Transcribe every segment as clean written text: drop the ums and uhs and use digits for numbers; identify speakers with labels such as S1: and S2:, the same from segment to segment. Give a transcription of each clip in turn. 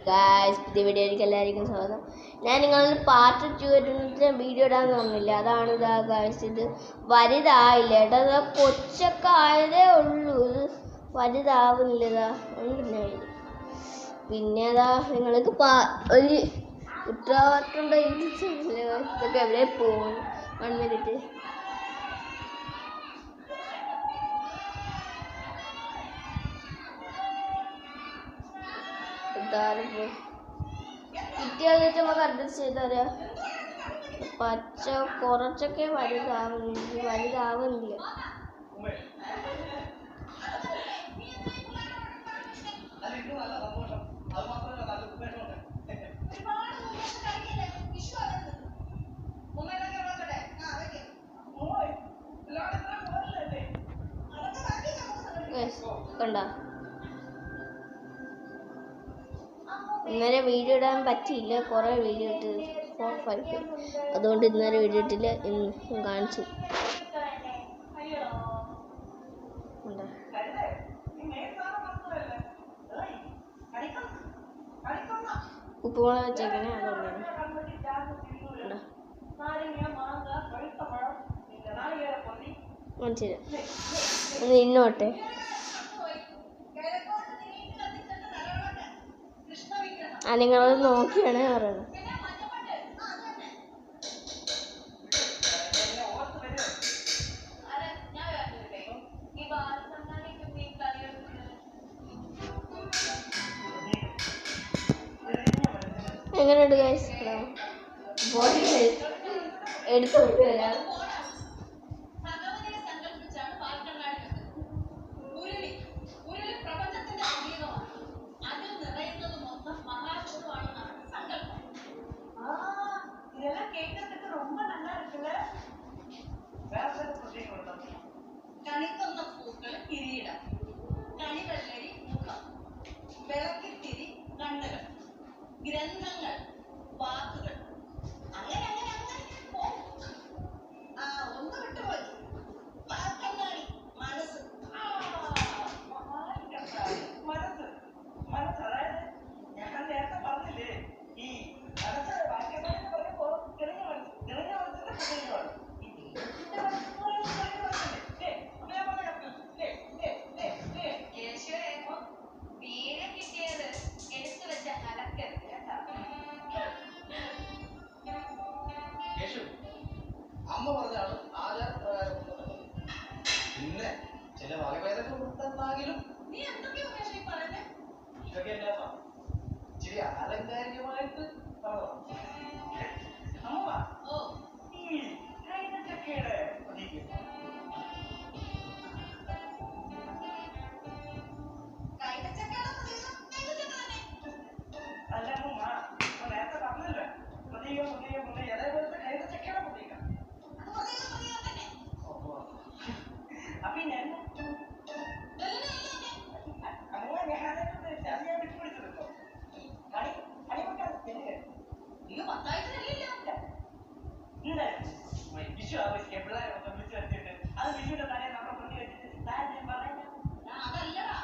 S1: Guys പുതിയ വീഡിയോയിലേക്ക് എല്ലാവർക്കും സ്വാഗതം. ഞാൻ നിങ്ങളിൽ പാർട്ട് 2 വീഡിയോ ഇടാന്ന് പറഞ്ഞില്ല, അതാണ് ഇതാ ഗായ്സ്. ഇത് വലുതായില്ല കേട്ടോ, ഇതാ കൊച്ചൊക്കെ ആയതേ ഉള്ളൂ, ഇത് വലുതാവുന്നില്ല. ഇതാ ഉണ്ടെന്നെ. പിന്നെ അതാ നിങ്ങൾക്ക് ഒരു ഉത്തരവാദിത്തം ഇതൊക്കെ എവിടെ പോകും. 1 മിനിറ്റ്. കിട്ടിയാൽ നമുക്ക് അഡ്ജസ്റ്റ് ചെയ്താൽ പച്ച കുറച്ചൊക്കെ വലുതാവുന്നില്ല. കണ്ടോ, ഇന്നലെ വീഡിയോ ഇടാൻ പറ്റിയില്ല, കുറേ വീഡിയോ ഇട്ട് ഓഫായി പോയി. അതുകൊണ്ട് ഇന്നലെ വീഡിയോ ഇട്ടില്ല, ഇന്ന് കാണിച്ചു. ഉപ്പുമുളക് വെച്ചേക്കണേ, അതുകൊണ്ടാണ്. മനസ്സിലായി, ഒന്ന് ഇന്നോട്ടെ. നിങ്ങളത് നോക്കിയാണ് പറയുന്നത്. എങ്ങനെയുണ്ട് ഗൈസ്? എടുത്തു കൊടുക്കുക.
S2: കണിക്കൊന്ന പൂക്കൾ കിരീടം, കണിവെള്ളരി മുഖം, വിളക്കിത്തിരി കണ്ണുകൾ, ഗ്രന്ഥങ്ങൾ, വാക്കുകൾ, അങ്ങനെ അങ്ങനെ അങ്ങനെ പോകും. ഒന്ന് വിട്ടുപോയി. വാക്കങ്ങാടി, മനസ്സ്. മനസ്സ് മനസ്സ് അതായത് ഞാൻ നേരത്തെ പറഞ്ഞില്ലേ, ഈ മനസ്സ് വാക്യങ്ങൾ പറയുമ്പോ തെളിഞ്ഞ മനസ്സിന്റെ പ്രതീകമാണ്. അമ്മ പറഞ്ഞാണ് ആചാരപ്രകാരം. പിന്നെ ചില വകഭേദങ്ങൾ കൊടുത്തെന്നാകിലും നീ എന്തൊക്കെയോ പറയുന്നത് ഇതൊക്കെ എന്നാ ഇച്ചിരി ആലങ്കാരികമായിട്ട് അമ്മ ഈ കൈതച്ചക്കയുടെ പ്രതീകം അല്ല അമ്മ, നേരത്തെ പറഞ്ഞല്ലോ പ്രതീകം അതേപോലത്തെ കൈതച്ചക്കയുടെ പ്രതീകം. അപ്പൊ ഞാൻ ഞാൻ വിട്ടുപിടിച്ചെടുത്തോ വിഷു ആവശ്യം പിള്ളേരെ വിളിച്ചു വെച്ചിട്ട് അത് വിഷുവിന്റെ തലേ നമ്മുടെ പ്രതി വെച്ചിട്ട് ഞാൻ പറയാം. അതല്ലടാ,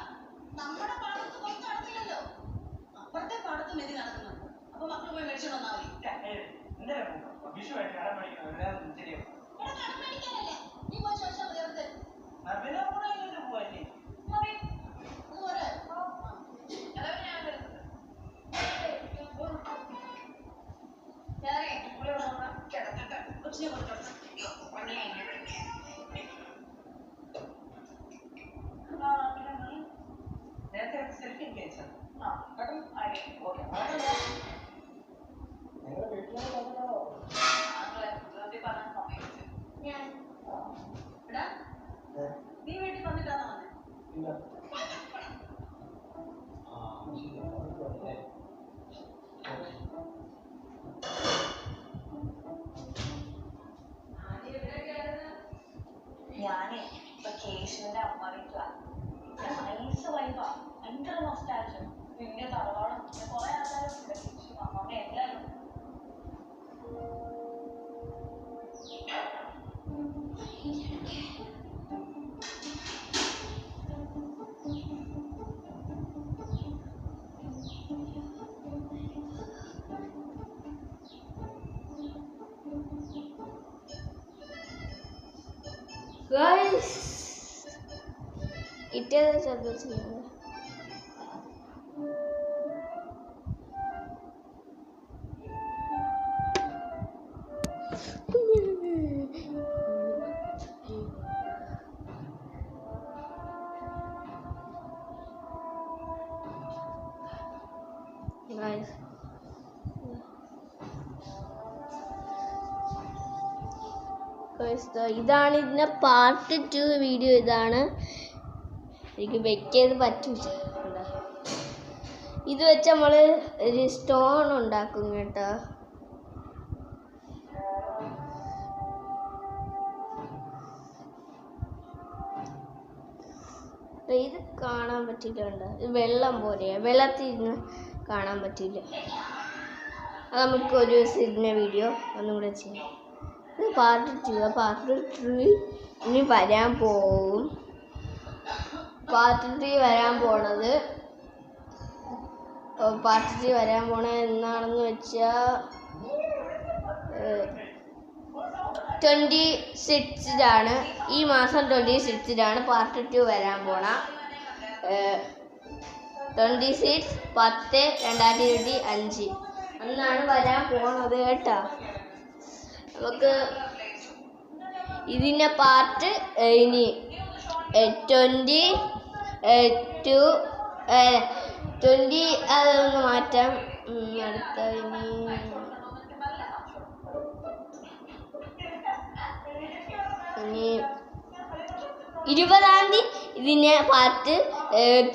S2: നമ്മുടെ പാടത്ത് കുറച്ച് നടത്തില്ലല്ലോ, അപ്പുറത്തെ പാടത്ത് മെതി നടക്കുന്നുണ്ട്. അപ്പൊ മക്കൾ പോയി മേടിച്ചു വന്നാൽ മതി. വിഷു ആയിട്ട് കടം മേടിക്കണം. ശരിയോ? കടം മേടിക്കാനല്ലേ, നീ പോയി ചോദിച്ചാൽ മതി. വില കൂടെ പോവല്ലേ? നേരത്തെ സെൽഫി കഴിച്ചു. നീ വീട്ടിൽ വന്നിട്ടാണോ വന്നത്?
S1: ഗൈസ് കിട്ടിയത് ശ്രദ്ധിച്ചില്ല. Guys, ഇതാണ് ഇതിന്റെ പാർട്ട് 2 വീഡിയോ. ഇതാണ് എനിക്ക് വെക്കത് പറ്റൂല. ഇത് വെച്ച് നമ്മള് ഒരു സ്റ്റോൺ ഉണ്ടാക്കും കേട്ടോ. ഇത് കാണാൻ പറ്റില്ല. ഇത് വെള്ളം പോലെ, വെള്ളത്തിൽ ഇരുന്ന് കാണാൻ പറ്റില്ല. അത് നമുക്ക് ഒരു ദിവസം ഇതിൻ്റെ വീഡിയോ ഒന്നും കൂടെ ചെയ്യാം. ഇത് പാർട്ട് 2. പാർട്ട് 3 ഇനി വരാൻ പോവും. പാർട്ട് 3 വരാൻ പോണത് എന്നാണെന്ന് വെച്ചാൽ 26-ലാണ്. ഈ മാസം 26-ലാണ് പാർട്ട് 2 വരാൻ പോണ. 26/10/2025 അന്നാണ് വരാൻ പോണത് കേട്ടോ. നമുക്ക് ഇതിൻ്റെ പാർട്ട് ഇനി 20 അതൊന്ന് മാറ്റാം. അടുത്ത ഇനി 20-ാം തീയതി ഇതിൻ്റെ പാർട്ട്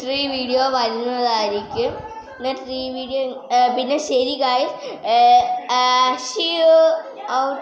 S1: 3 വീഡിയോ വരുന്നതായിരിക്കും. പിന്നെ 3 വീഡിയോ പിന്നെ ശരി ഗായ്സ്, see you out.